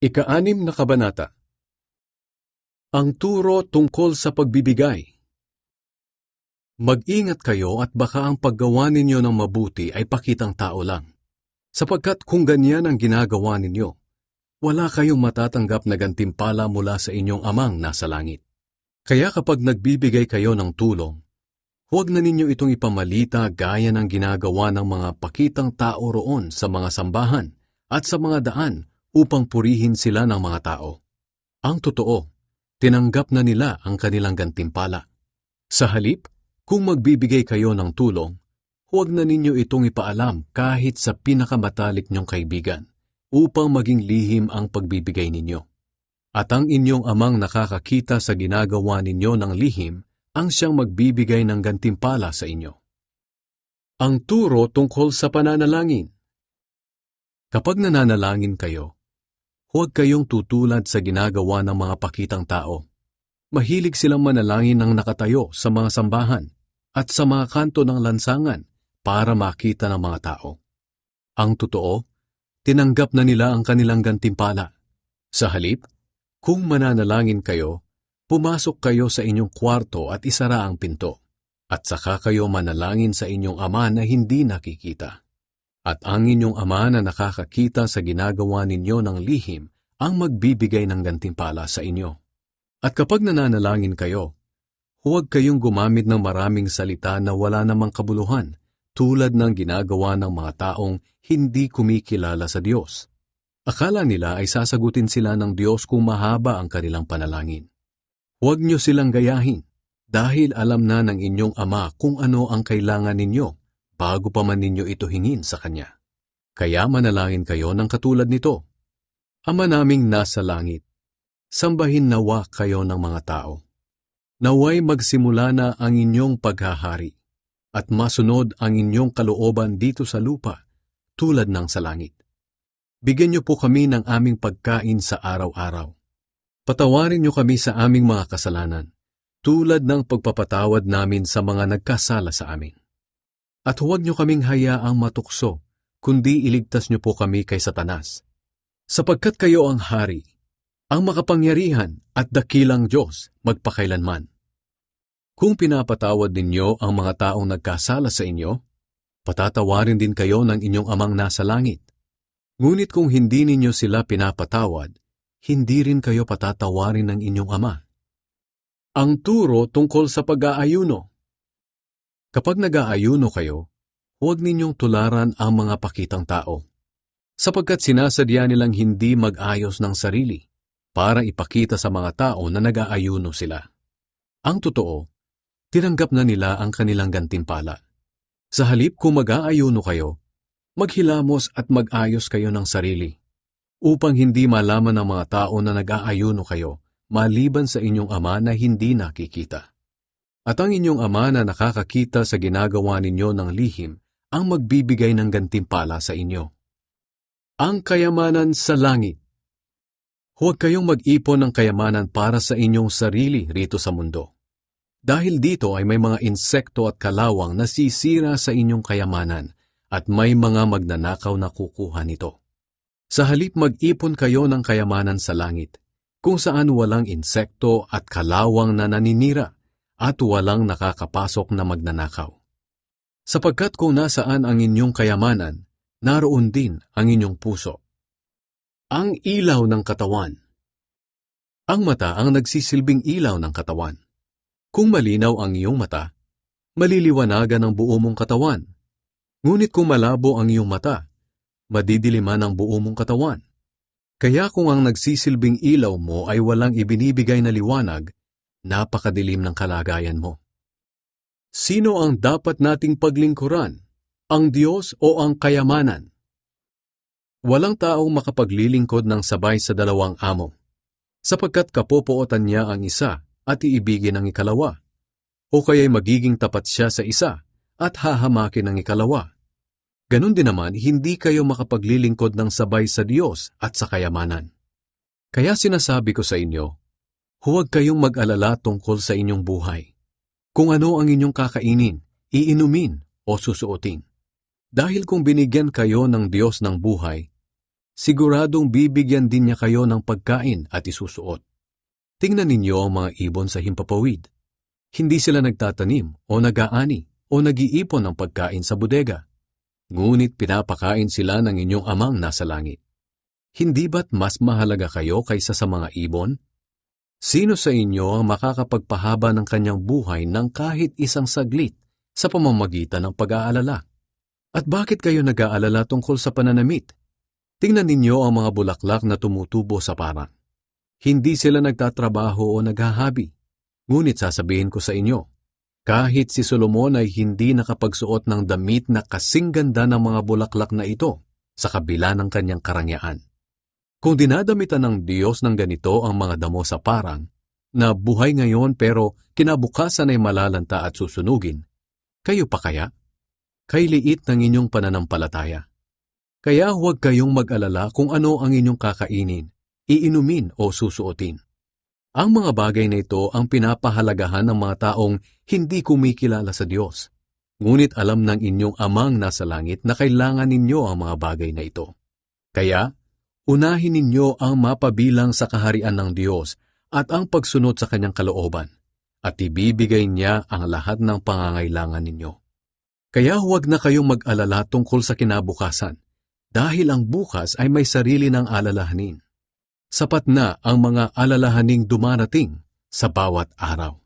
Ika-6 na kabanata. Ang turo tungkol sa pagbibigay. Mag-ingat kayo at baka ang paggawa ninyo ng mabuti ay pakitang tao lang. Sapagkat kung ganyan ang ginagawa ninyo, wala kayong matatanggap na gantimpala mula sa inyong amang nasa langit. Kaya kapag nagbibigay kayo ng tulong, huwag na ninyo itong ipamalita gaya ng ginagawa ng mga pakitang tao roon sa mga sambahan at sa mga daan upang purihin sila ng mga tao. Ang totoo, tinanggap na nila ang kanilang gantimpala. Sa halip, kung magbibigay kayo ng tulong, huwag na ninyo itong ipaalam kahit sa pinakamatalik nyong kaibigan upang maging lihim ang pagbibigay ninyo. At ang inyong amang nakakakita sa ginagawa ninyo ng lihim ang siyang magbibigay ng gantimpala sa inyo. Ang turo tungkol sa pananalangin. Kapag nananalangin kayo, huwag kayong tutulad sa ginagawa ng mga pakitang tao. Mahilig silang manalangin ng nakatayo sa mga sambahan at sa mga kanto ng lansangan para makita ng mga tao. Ang totoo, tinanggap na nila ang kanilang gantimpala. Sa halip, kung mananalangin kayo, pumasok kayo sa inyong kwarto at isara ang pinto, at saka kayo manalangin sa inyong ama na hindi nakikita. At ang inyong ama na nakakakita sa ginagawa ninyo ng lihim ang magbibigay ng gantimpala sa inyo. At kapag nananalangin kayo, huwag kayong gumamit ng maraming salita na wala namang kabuluhan, tulad ng ginagawa ng mga taong hindi kumikilala sa Diyos. Akala nila ay sasagutin sila ng Diyos kung mahaba ang kanilang panalangin. Huwag niyo silang gayahin, dahil alam na ng inyong ama kung ano ang kailangan ninyo, bago pa man ninyo ito hingin sa Kanya. Kaya manalangin kayo ng katulad nito. Ama naming nasa langit, sambahin nawa kayo ng mga tao. Naway magsimula na ang inyong paghahari, at masunod ang inyong kalooban dito sa lupa, tulad ng sa langit. Bigyan niyo po kami ng aming pagkain sa araw-araw. Patawarin niyo kami sa aming mga kasalanan, tulad ng pagpapatawad namin sa mga nagkasala sa amin. At huwag niyo kaming hayaang matukso, kundi iligtas niyo po kami kay Satanas. Sapagkat kayo ang hari, ang makapangyarihan at dakilang Diyos magpakailanman. Kung pinapatawad ninyo ang mga taong nagkasala sa inyo, patatawarin din kayo ng inyong amang nasa langit. Ngunit kung hindi ninyo sila pinapatawad, hindi rin kayo patatawarin ng inyong ama. Ang turo tungkol sa pag-aayuno. Kapag nag-aayuno kayo, huwag ninyong tularan ang mga pakitang tao, sapagkat sinasadya nilang hindi mag-ayos ng sarili para ipakita sa mga tao na nag-aayuno sila. Ang totoo, tinanggap na nila ang kanilang gantimpala. Sa halip kung mag-aayuno kayo, maghilamos at mag-ayos kayo ng sarili, upang hindi malaman ng mga tao na nag-aayuno kayo maliban sa inyong ama na hindi nakikita. At ang inyong ama na nakakakita sa ginagawa ninyo ng lihim ang magbibigay ng gantimpala sa inyo. Ang kayamanan sa langit. Huwag kayong mag-ipon ng kayamanan para sa inyong sarili rito sa mundo. Dahil dito ay may mga insekto at kalawang na sisira sa inyong kayamanan at may mga magnanakaw na kukuha nito. Sa halip mag-ipon kayo ng kayamanan sa langit, kung saan walang insekto at kalawang na naninira, at walang nakakapasok na magnanakaw. Sapagkat kung nasaan ang inyong kayamanan, naroon din ang inyong puso. Ang ilaw ng katawan. Ang mata ang nagsisilbing ilaw ng katawan. Kung malinaw ang iyong mata, maliliwanagan ang buo mong katawan. Ngunit kung malabo ang iyong mata, madidiliman ang buo mong katawan. Kaya kung ang nagsisilbing ilaw mo ay walang ibinibigay na liwanag, napakadilim ng kalagayan mo. Sino ang dapat nating paglingkuran? Ang Diyos o ang kayamanan? Walang taong makapaglilingkod ng sabay sa dalawang amo, sapagkat kapopootan niya ang isa at iibigin ang ikalawa, o kaya'y magiging tapat siya sa isa at hahamakin ang ikalawa. Ganon din naman, hindi kayo makapaglilingkod ng sabay sa Diyos at sa kayamanan. Kaya sinasabi ko sa inyo, huwag kayong mag-alala tungkol sa inyong buhay, kung ano ang inyong kakainin, iinumin o susuotin. Dahil kung binigyan kayo ng Diyos ng buhay, Siguradong bibigyan din niya kayo ng pagkain at isusuot. Tingnan ninyo ang mga ibon sa himpapawid. Hindi sila nagtatanim o nag-aani o nag-iipon ng pagkain sa bodega. Ngunit pinapakain sila ng inyong amang nasa langit. Hindi ba't mas mahalaga kayo kaysa sa mga ibon? Sino sa inyo ang makakapagpahaba ng kanyang buhay ng kahit isang saglit sa pamamagitan ng pag-aalala? At bakit kayo nag-aalala tungkol sa pananamit? Tingnan ninyo ang mga bulaklak na tumutubo sa parang. Hindi sila nagtatrabaho o naghahabi. Ngunit sasabihin ko sa inyo, kahit si Solomon ay hindi nakapagsuot ng damit na kasing ganda ng mga bulaklak na ito sa kabila ng kanyang karangyaan. Kung dinadamitan ng Diyos ng ganito ang mga damo sa parang, na buhay ngayon pero kinabukasan ay malalanta at susunugin, kayo pa kaya? Kay liit ng inyong pananampalataya. Kaya huwag kayong mag-alala kung ano ang inyong kakainin, iinumin o susuotin. Ang mga bagay na ito ang pinapahalagahan ng mga taong hindi kumikilala sa Diyos. Ngunit alam ng inyong amang nasa langit na kailangan ninyo ang mga bagay na ito. Kaya, unahin ninyo ang mapabilang sa kaharian ng Diyos at ang pagsunod sa kanyang kalooban, at ibibigay niya ang lahat ng pangangailangan ninyo. Kaya huwag na kayong mag-alala tungkol sa kinabukasan, dahil ang bukas ay may sarili ng alalahanin. Sapat na ang mga alalahaning dumarating sa bawat araw.